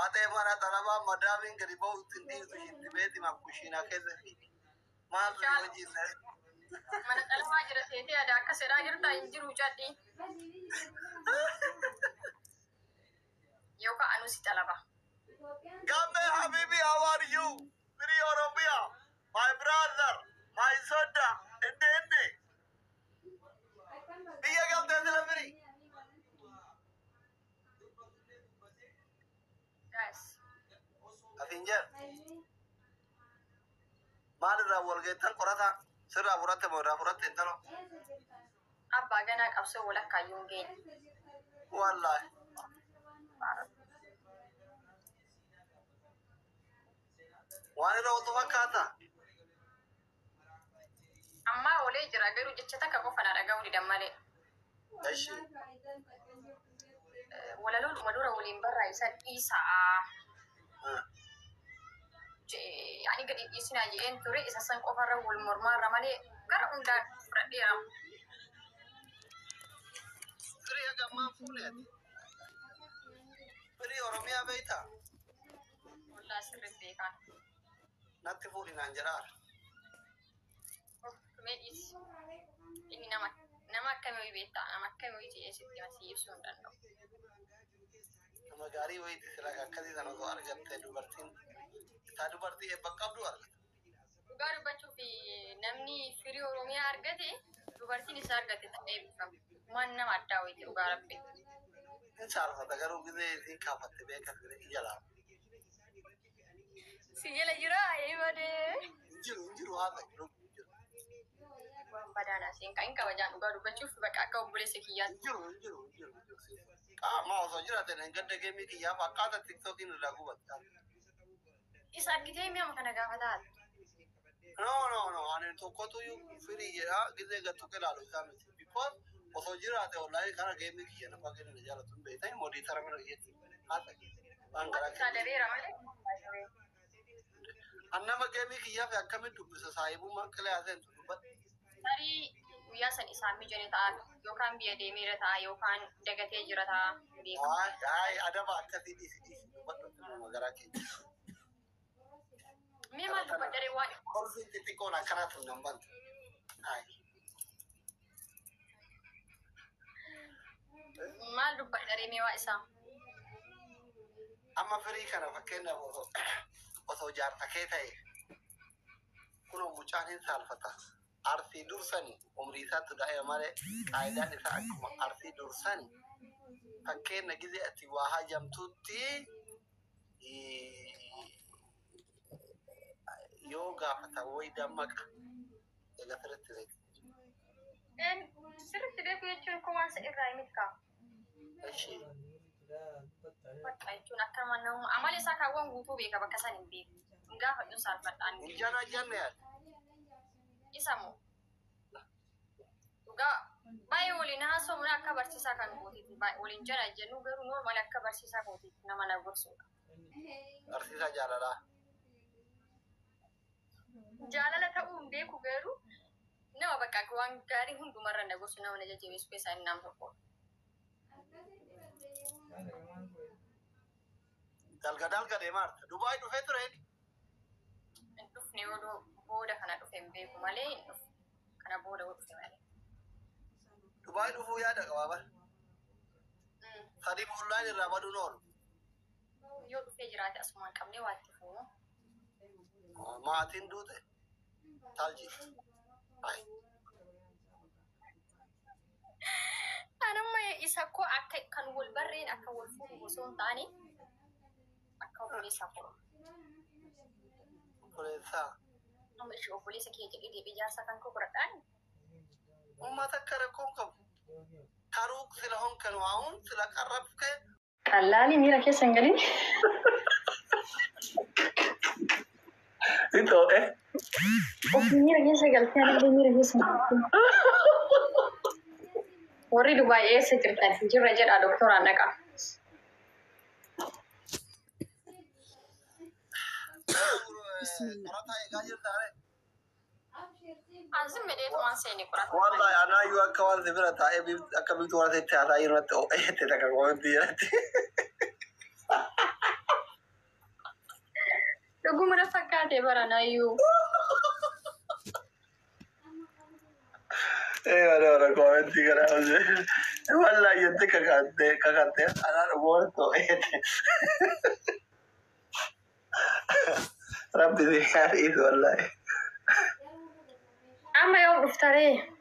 أتى مرة طلبة مدامين قريبا وتندي وتشيل بيتي ما كوشينا كذا ما بيجي mana kalma jira tete ada kasera jirta injiru jadi yoka anu si talaba Gambe Habibi, how are you? Free Oromia, my brother, my soda, and then Dia Gambe Free. guys Afinja. Madra will get a corata, Sera Burata Burata, abba gana kapso wala kayunge Wallah. One of the Wakata. amma ole jira garu jechata ka ko fana daga wuri dan male Dashi. wala lolu madura wulin barra isa isa yani gadi isina je en tore isa san ko farra wul murmara male kar unda fradira Free Gamma Fulet. Free Oromia Beta. wala sirri be kan Nothing for in Anjara. me is ini nama kami beta nama kami je esitti masih sundan no Magari wait like a Kadi than Ogar get to Bertin. Taduberti a Bacabua. ugaru bachu fi namni firi oromia argate dubartini sargate tabe manna matta hoyti ugarabbe In Salva, the Garu with the cup at the baker Yala. sigela jira ayibade You have a group. badana sinka inka wajan ugaru bachu fi baka ka obule sekiyan You. Also, you and get the game you have a cut at TikTok in the Lagoa. is argite mi am kana gafata No, and to go to you, Free, get the Tukela because also Jira, the online kind of game and a bucket in the Yellow Bay. Time or the Taramana yet. salary ramale I never gave me here coming to society, woman, but tari wiya san isami jeni ta yokan biya de mira ta yokan dagate jira ta bi I adama kati this but Magaraki. me ma to badare wa Also, the Ticona cannot number. mal du badare me wa isa I'm a very kind of a kind of also jar taketa. Kuno Muchanin Salfata. Arti Dursani, Umrisa to the Amare, I that is Arti Dursani. Fakena gize ati wahajam tutti yoga fata waida maka daga tare en sirri de ko yechun ko wansa ibrahim ka shi ai tuna kama nan amale saka wan gutu be ka baka sanin be nga fa dun sar fadan jana janne isamo uga bai woli na so muna kabar ci saka ngoti bai woli jana jenu garu normal kabar ci saka ngoti na mana gorso arsisa jalala jalala ta be ku garu nawa baka ko wan gari hundu maranda gorso na wana jaje space an nam ko dalga de mar Dubai to fetro duf ne wodo boda kana duf embe ko male kana boda wodo male Dubai to ya daga baba Khadim online rabadu nor yo duf jirata asman kamne wati fu ma tin dute talji ai anan mai isa ko akai kan wol barre aka wol fu ko son tani aka wol isa ko Polisa amma shi ko polisi ke jadi de bijar sakan ko qur'an umma takkara kon kam karuk sila hon kan waun sila qarrabke kallani mira ke sangali itu oh mira ke sangali kan mira ke sangali Wari Dubai secretary jira jira doktor anaka azim me dai to man sai ni qur'an wallahi ana yu akawan zibira ta ebi akabi to wala ta ta yiro to te ta ka ko dia برنا يو ولا كومنتي كده والله يدك كاكاتي انا بورتو ربي ذي حريث والله أما يوم افتري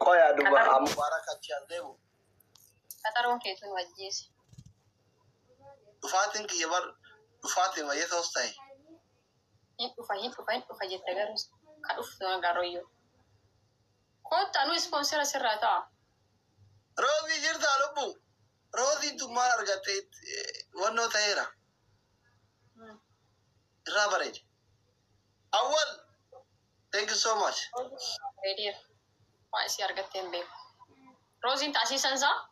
قوي دوبا مباركة تشانديو كترون كيتون وجيس فاتن كي يبر فاتن ما يتوستاي فاين فاجت تجارس كأوف نجارويو كنت أنا سبونسر سرعة روزي جرتا لبو روزي تمار أرجعت ونو تيرا رابرج أول thank you so much ريدير ما يصير قتين بيك روزين تأسيسا صح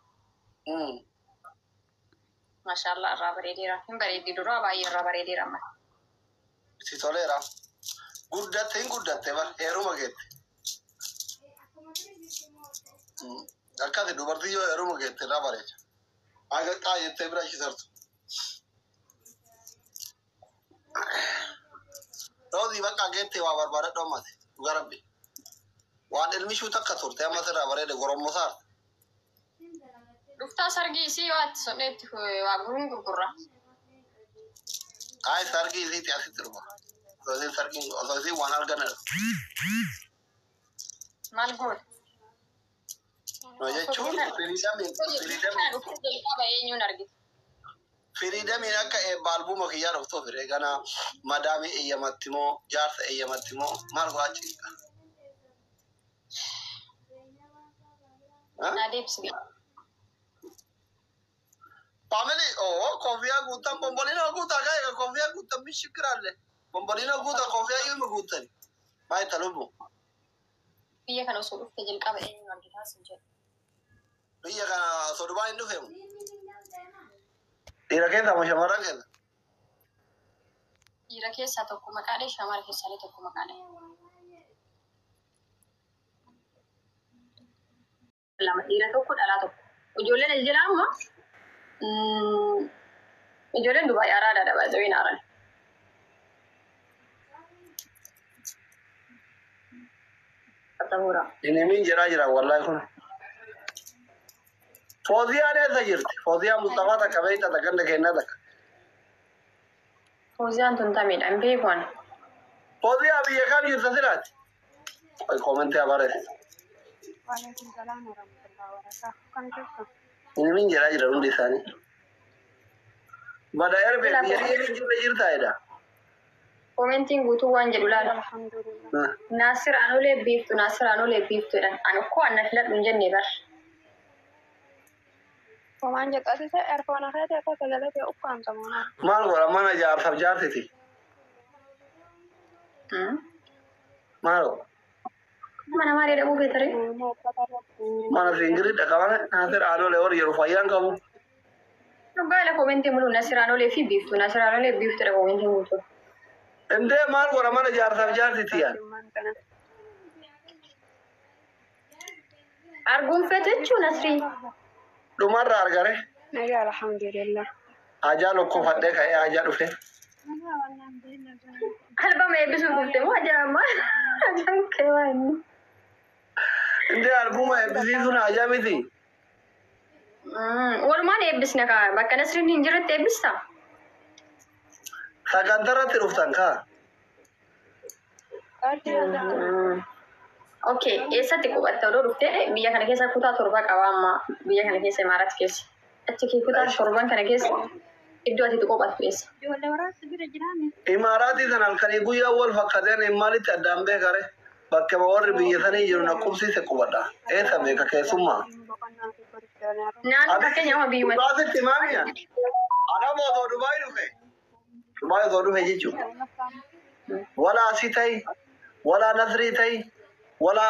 ما شاء الله الرابر ريدير هم بريدي درا باي الرابر ريدير أما سيتوليرا guddatte bar heeruma geette akkati dubartii yoo heeruma geette irraa bareecha aga qaayettee bira ishiisartu roozii bakka geette waa barbaadadhu ammate dhuga rabbi waan ilmishuu takka turte ammata irraa bareede gorommo saarte dhuftaa sargii isii waatti sonneetti waa guruun gurgurra ay sargii isiiti asitti dhufa Rosin sarkin ososi waan argan maal goot no jechuun firiidamiin akka baalbuma kiyyaa dhuftuuf gana madaami eeyyamatti moo jaarsa eeyyamatti moo maal go'achi family konfiyaa guutan bombolina guutaa ka'e konfiyaa guutan mishikiraalle bombolina guutaa konfiyaa yoo guutani maay talubu biyya kana osoo dhufte jalqaba eenyuun argitaa sin jedhu biyya kana osoo dhufaa hin dhufeemu dhiira keessaa moo shamarran keessa dhiira keessaa tokko maqaadhe shamara keessaa tokko maqaadhe lama dhiira tokko dhalaa tokko ijoolleen as jira amma ijoolleen Dubaay araadaadha baay'ee naaran ini min jira wallahi kun Fozia ne ta jirti Fozia Mustafa ta kabeita ta ganda kenna ta Fozia tun ta min ambe kon Fozia biya kam jirta silati ay comment abare Waalaikum salam warahmatullahi wabarakatuh kan jirtu ini min jira undi sani bada yarbe biya jirta ida commenting guutuu waan jedhu laala alhamdulillah Nasir anolee biiftu dhan ani ko anna filadhu hin jenne bar Komaan jedhati ta'e erfoona keete akka tajaajila ukkaan samuuna maal gora mana jaarsaaf jaarsiti maal mana maali dhabu beetare mana singiri dhaqamane Nasir anolee hor yeroo fayyaan qabu dhugaala commenting mulu Nasir anolee fi biiftu dha commenting guutuu ende maal gora mana jaarsaaf jaarsiti yaa arguun fetechu Nasri dhumarra argare nagaa alhamdulillah ajaa lokko fadhee ka'ee ajaa dhufe albama eebbisuu dhufte moo ajaa'amma ajaan keewaa inni inde albuma eebbisiisuun ajaa miti walumaan eebbisna kaa bakka Nasriin hin jirretti eebbista sagantarratti dhuftan kaa okay eessatti qubatta odoo dhufte biyya kana keessa kutaa torba qaba amma biyya kana keessa imaaraat keessa achi kutaa torban kana keessa iddoo ati qubattu eessa ijoollee waraabsa bira jiraame imaaraatii san halkanii guyyaa wal fakkateen maalitti addaan beekare bakkema warri biyya sanii jiru na qubsiise qubadha eessa beeka keessummaa naannoo fakkeenyaaf biyyuma baasitti maamiya anama osoo Dubaay dhufe jechuudha wala asii ta'i wala Nasrii ta'i wala